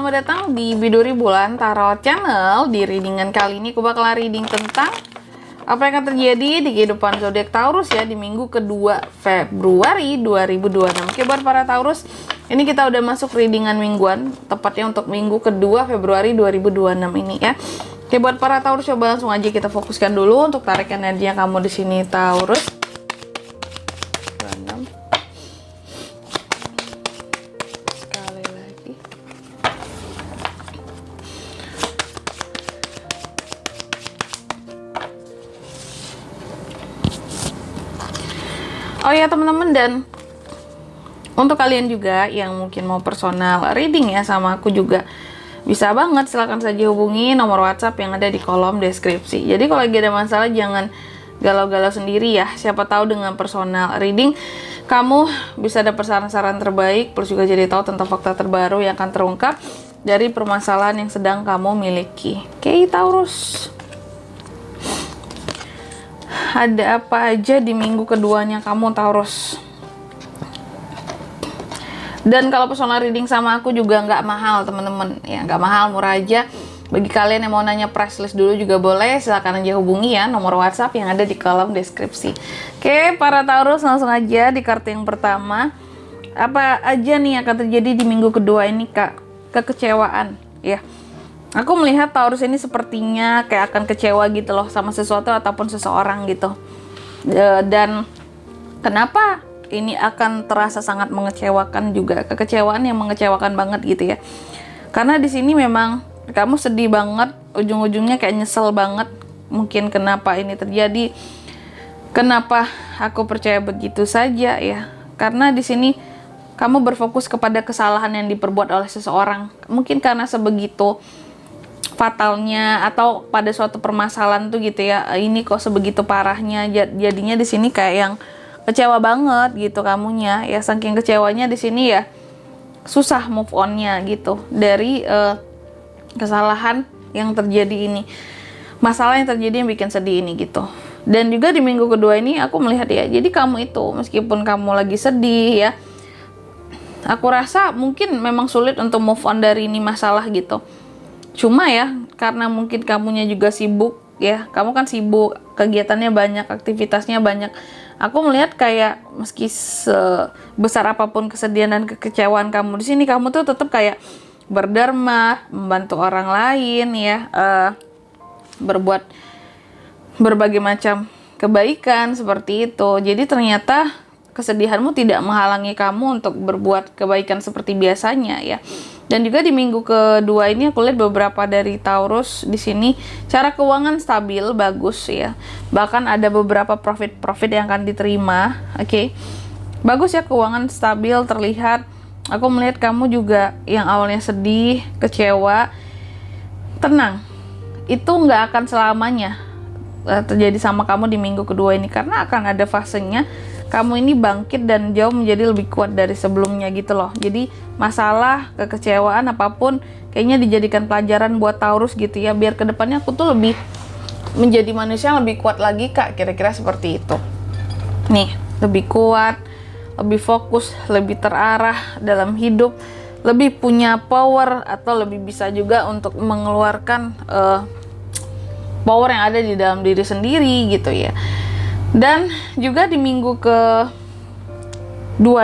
selamat datang di Biduri Bulan Tarot Channel. Di readingan kali ini aku bakal reading tentang apa yang akan terjadi di kehidupan zodiak Taurus ya di minggu kedua Februari 2026. Oke, buat para Taurus, ini kita udah masuk readingan mingguan, tepatnya untuk minggu kedua Februari 2026 ini ya. Oke, buat para Taurus, coba langsung aja kita fokuskan dulu untuk tarik energi yang kamu di sini Taurus. Oh ya teman-teman, dan untuk kalian juga yang mungkin mau personal reading ya sama aku juga bisa banget, silahkan saja hubungi nomor WhatsApp yang ada di kolom deskripsi. Jadi kalau lagi ada masalah jangan galau-galau sendiri ya, siapa tahu dengan personal reading kamu bisa dapat saran-saran terbaik, plus juga jadi tahu tentang fakta terbaru yang akan terungkap dari permasalahan yang sedang kamu miliki. Oke Taurus, ada apa aja di minggu keduanya kamu Taurus? Dan kalau personal reading sama aku juga nggak mahal teman-teman ya, nggak mahal, murah aja. Bagi kalian yang mau nanya price list dulu juga boleh, silahkan aja hubungi ya nomor WhatsApp yang ada di kolom deskripsi. Oke para Taurus, langsung aja di kartu yang pertama. Apa aja nih yang akan terjadi di minggu kedua ini Kak? Kekecewaan ya. Aku melihat Taurus ini sepertinya kayak akan kecewa gitu loh sama sesuatu ataupun seseorang gitu. Dan kenapa ini akan terasa sangat mengecewakan juga, kekecewaan yang mengecewakan banget gitu ya. Karena di sini memang kamu sedih banget, ujung-ujungnya kayak nyesel banget. Mungkin kenapa ini terjadi, kenapa aku percaya begitu saja ya. Karena di sini kamu berfokus kepada kesalahan yang diperbuat oleh seseorang. Mungkin karena sebegitu fatalnya atau pada suatu permasalahan tuh gitu ya, ini kok sebegitu parahnya, jadinya di sini kayak yang kecewa banget gitu kamunya ya. Saking kecewanya di sini ya susah move onnya gitu dari kesalahan yang terjadi ini, masalah yang terjadi yang bikin sedih ini gitu. Dan juga di minggu kedua ini aku melihat ya, jadi kamu itu meskipun kamu lagi sedih ya, aku rasa mungkin memang sulit untuk move on dari ini masalah gitu. Cuma ya, karena mungkin kamunya juga sibuk ya, kamu kan sibuk, kegiatannya banyak, aktivitasnya banyak. Aku melihat kayak meski sebesar apapun kesedihan dan kekecewaan kamu di sini, kamu tuh tetap kayak berdharma, membantu orang lain ya, berbuat berbagai macam kebaikan seperti itu. Jadi ternyata kesedihanmu tidak menghalangi kamu untuk berbuat kebaikan seperti biasanya ya. Dan juga di minggu kedua ini aku lihat beberapa dari Taurus di sini cara keuangan stabil, bagus ya. Bahkan ada beberapa profit yang akan diterima. Oke. Bagus ya, keuangan stabil terlihat. Aku melihat kamu juga yang awalnya sedih, kecewa, tenang. Itu nggak akan selamanya terjadi sama kamu di minggu kedua ini, karena akan ada fasenya kamu ini bangkit dan jauh menjadi lebih kuat dari sebelumnya gitu loh. Jadi masalah, kekecewaan apapun kayaknya dijadikan pelajaran buat Taurus gitu ya, biar kedepannya aku tuh lebih menjadi manusia yang lebih kuat lagi Kak, kira-kira seperti itu nih. Lebih kuat, lebih fokus, lebih terarah dalam hidup, lebih punya power, atau lebih bisa juga untuk mengeluarkan power yang ada di dalam diri sendiri gitu ya. Dan juga di minggu kedua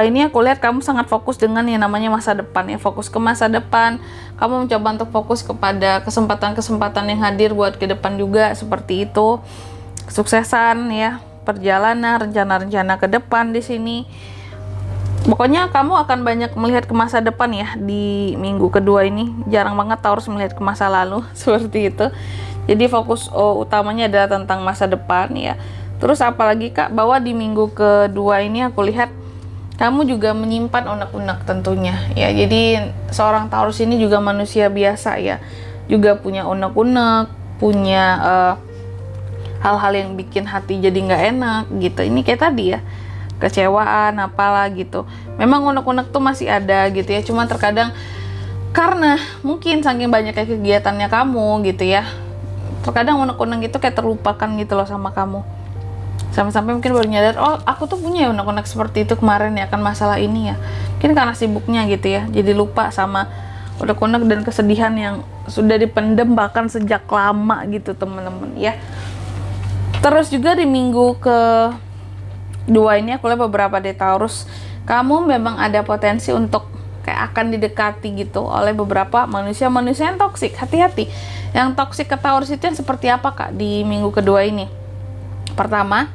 ini aku lihat kamu sangat fokus dengan yang namanya masa depan ya, fokus ke masa depan. Kamu mencoba untuk fokus kepada kesempatan-kesempatan yang hadir buat ke depan juga seperti itu. Kesuksesan ya, perjalanan, rencana-rencana ke depan di sini. Pokoknya kamu akan banyak melihat ke masa depan ya di minggu kedua ini. Jarang banget Taurus melihat ke masa lalu seperti itu. Jadi fokus utamanya adalah tentang masa depan ya. Terus apalagi Kak, bahwa di minggu kedua ini aku lihat kamu juga menyimpan unek-unek tentunya ya. Jadi seorang Taurus ini juga manusia biasa ya, juga punya unek-unek, punya hal-hal yang bikin hati jadi nggak enak gitu. Ini kayak tadi ya, kecewaan apalah gitu. Memang unek-unek tuh masih ada gitu ya, cuma terkadang karena mungkin saking banyaknya kegiatannya kamu gitu ya, terkadang unek-unek itu kayak terlupakan gitu loh sama kamu. Sampai-sampai mungkin baru nyadar, oh aku tuh punya unek-unek seperti itu kemarin ya, kan masalah ini ya. Mungkin karena sibuknya gitu ya, jadi lupa sama unek-unek dan kesedihan yang sudah dipendam bahkan sejak lama gitu teman-teman ya. Terus juga di minggu kedua ini aku lihat beberapa deh Taurus, kamu memang ada potensi untuk kayak akan didekati gitu oleh beberapa manusia-manusia yang toksik. Hati-hati, yang toksik ke Taurus itu yang seperti apa Kak di minggu kedua ini? Pertama,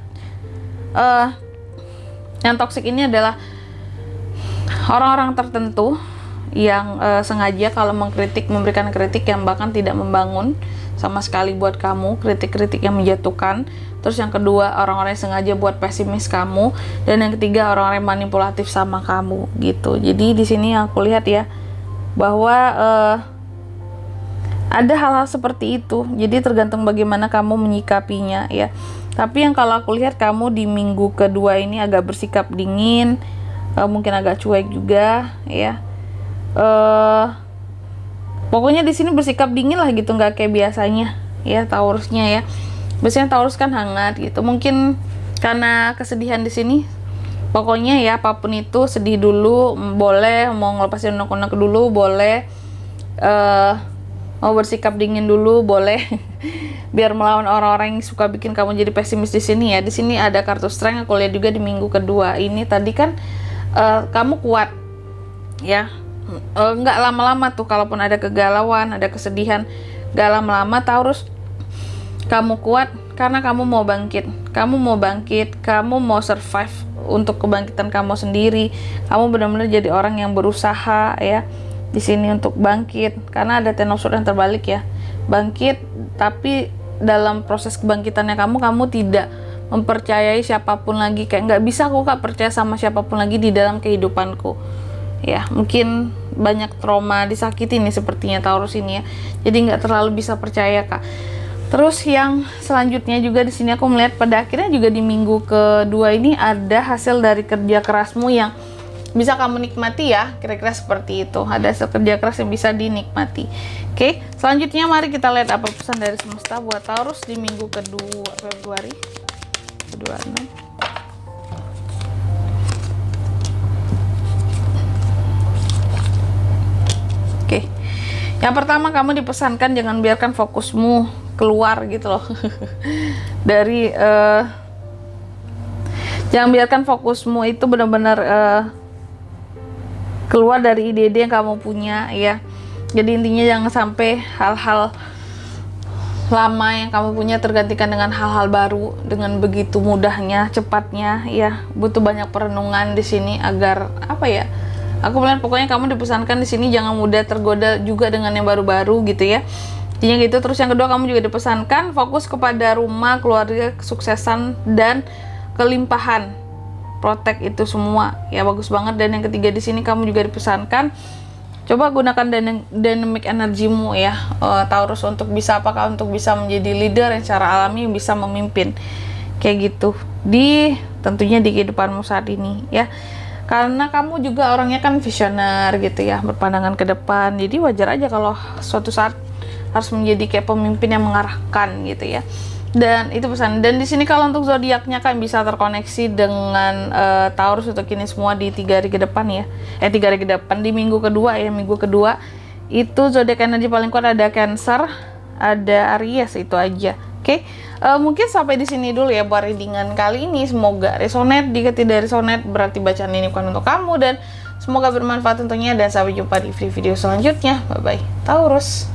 yang toksik ini adalah orang-orang tertentu yang sengaja kalau mengkritik, memberikan kritik yang bahkan tidak membangun sama sekali buat kamu, kritik-kritik yang menjatuhkan. Terus yang kedua, orang-orang yang sengaja buat pesimis kamu, dan yang ketiga orang-orang yang manipulatif sama kamu gitu. Jadi di sini aku lihat ya bahwa ada hal-hal seperti itu. Jadi tergantung bagaimana kamu menyikapinya ya. Tapi yang kalau aku lihat kamu di minggu kedua ini agak bersikap dingin, mungkin agak cuek juga ya. Pokoknya di sini bersikap dingin lah gitu, nggak kayak biasanya ya Taurusnya ya. Biasanya Taurus kan hangat gitu. Mungkin karena kesedihan di sini. Pokoknya ya apapun itu, sedih dulu boleh, mau ngelepasin unek-unek dulu boleh, mau bersikap dingin dulu boleh. Biar melawan orang-orang yang suka bikin kamu jadi pesimis di sini ya. Di sini ada kartu strength aku lihat juga di minggu kedua ini. Tadi kan kamu kuat ya. Nggak lama-lama tuh kalaupun ada kegalauan, ada kesedihan, nggak lama-lama Taurus kamu kuat karena kamu mau bangkit, kamu mau survive untuk kebangkitan kamu sendiri. Kamu benar-benar jadi orang yang berusaha ya di sini untuk bangkit, karena ada Ten of Swords yang terbalik ya, bangkit. Tapi dalam proses kebangkitannya kamu tidak mempercayai siapapun lagi, kayak nggak bisa aku Kak percaya sama siapapun lagi di dalam kehidupanku ya. Mungkin banyak trauma, disakiti nih sepertinya Taurus ini ya, jadi nggak terlalu bisa percaya Kak. Terus yang selanjutnya juga di sini aku melihat pada akhirnya juga di minggu kedua ini ada hasil dari kerja kerasmu yang bisa kamu nikmati ya, kira-kira seperti itu. Ada hasil kerja keras yang bisa dinikmati. Oke, selanjutnya mari kita lihat apa pesan dari semesta buat Taurus di minggu kedua Februari 26. Oke, yang pertama kamu dipesankan jangan biarkan fokusmu keluar gitu loh dari jangan biarkan fokusmu itu benar-benar keluar dari ide-ide yang kamu punya ya. Jadi intinya jangan sampai hal-hal lama yang kamu punya tergantikan dengan hal-hal baru dengan begitu mudahnya, cepatnya ya. Butuh banyak perenungan di sini agar apa ya, aku melihat pokoknya kamu dipesankan di sini jangan mudah tergoda juga dengan yang baru-baru gitu ya. Intinya gitu. Terus yang kedua kamu juga dipesankan fokus kepada rumah, keluarga, kesuksesan dan kelimpahan. Protect itu semua ya, bagus banget. Dan yang ketiga di sini kamu juga dipesankan coba gunakan dynamic energimu ya Taurus untuk bisa apakah untuk bisa menjadi leader yang secara alami bisa memimpin kayak gitu di tentunya di kehidupanmu saat ini ya. Karena kamu juga orangnya kan visioner gitu ya, berpandangan ke depan. Jadi wajar aja kalau suatu saat harus menjadi kayak pemimpin yang mengarahkan gitu ya. Dan itu pesan. Dan di sini kalau untuk zodiaknya kan bisa terkoneksi dengan Taurus untuk ini semua di 3 hari ke depan ya. 3 hari ke depan di minggu kedua ya. Minggu kedua itu zodiak energi paling kuat ada Cancer, ada Aries, itu aja. Oke. Mungkin sampai di sini dulu ya buat readingan kali ini. Semoga resonate. Jika tidak resonate berarti bacaan ini bukan untuk kamu, dan semoga bermanfaat tentunya, dan sampai jumpa di video selanjutnya. Bye bye Taurus.